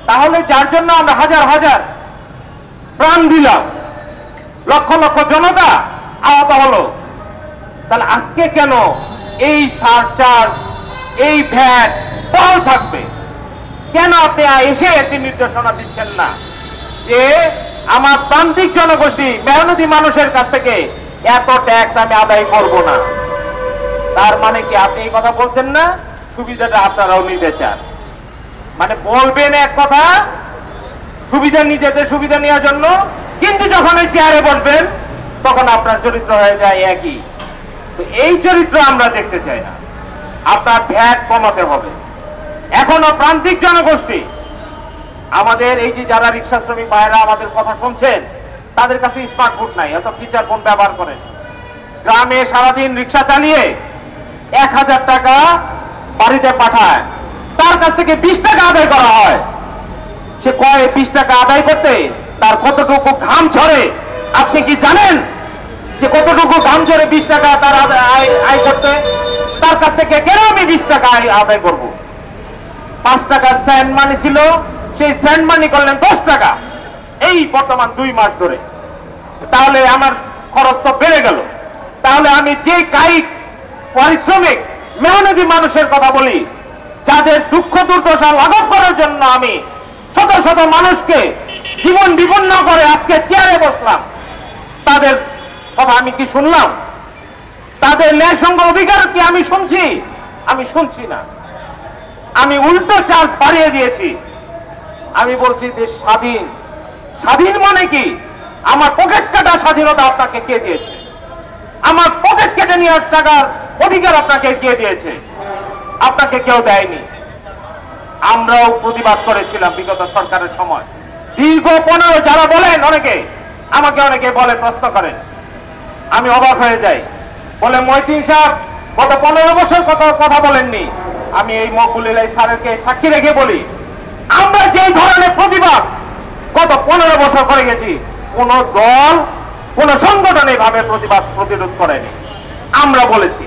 তাহলে যার জন্য আমরা হাজার হাজার প্রাণ দিলাম, লক্ষ লক্ষ জনতা আহত হলো, তাহলে আজকে কেন এই সারচার্জ, এই ভ্যাট বহাল থাকবে? কেন আপনি এসে একটি নির্দেশনা দিচ্ছেন না যে আমার প্রান্তিক জনগোষ্ঠী মেহনতি মানুষের কাছ থেকে এত ট্যাক্স আমি আদায় করব না? তার মানে কি আপনি এই কথা বলছেন না সুবিধাটা আপনারাও নিতে চান? মানে বলবেন এক কথা সুবিধা, নিজেদের সুবিধা নেওয়ার জন্য, কিন্তু যখন এই চেয়ারে বসবেন তখন আপনার চরিত্র হয়ে যায় একই। তো এই চরিত্র আমরা দেখতে চাই না। আপনার ভ্যাট কমাতে হবে। এখনো প্রান্তিক জনগোষ্ঠী, আমাদের এই যে যারা রিক্সা শ্রমিক ভাইরা আমাদের কথা শুনছেন, তাদের কাছে স্মার্টফোন নাই, এত ফিচার ফোন ব্যবহার করেন। গ্রামে সারাদিন রিক্সা চালিয়ে 1000 টাকা বাড়িতে পাঠায়, তার কাছ থেকে 20 টাকা আদায় করা হয়। সে কয় 20 টাকা আদায় করতে তার কতটুকু ঘাম ঝরে আপনি কি জানেন? যে কতটুকু ঘাম ঝরে 20 টাকা তার আয় করতে? তার কাছ থেকে কেন আমি 20 টাকা আদায় করব? 5 টাকার স্যান্ড মানি ছিল, সেই স্যান্ড মানি করলেন 10 টাকা এই বর্তমান 2 মাস ধরে। তাহলে আমার খরচ তো বেড়ে গেল। তাহলে আমি যে কায়িক পারিশ্রমিক মেহনতি মানুষের কথা বলি, যাদের দুঃখ দুর্দশা লাঘব করার জন্য আমি শত শত মানুষকে জীবন বিপন্ন করে আজকে চেয়ারে বসলাম, তাদের কথা আমি কি শুনলাম? তাদের ন্যায়সঙ্গ অধিকার কি আমি শুনছি? আমি শুনছি না। আমি উল্টো চার্জ বাড়িয়ে দিয়েছি। আমি বলছি যে স্বাধীন। স্বাধীন মানে কি? আমার পকেট কাটা স্বাধীনতা আপনাকে কে দিয়েছে? আমার পকেট কেটে নেওয়ার টাকার অধিকার আপনাকে কে দিয়েছে? আপনাকে কেউ দেয়নি। আমরাও প্রতিবাদ করেছিলাম বিগত সরকারের সময়। দীর্ঘ 15, যারা বলেন অনেকে, আমাকে অনেকে বলে, প্রশ্ন করেন, আমি অবাক হয়ে যাই। বলে মহিউদ্দিন সাহেব গত 15 বছর কথা বলেননি। আমি এই মকবুল স্যারকে সাক্ষী রেখে বলি, আমরা যেই ধরনের প্রতিবাদ গত 15 বছর করে গেছি, কোন দল, কোন সংগঠন এভাবে প্রতিবাদ প্রতিরোধ করেনি। আমরা বলেছি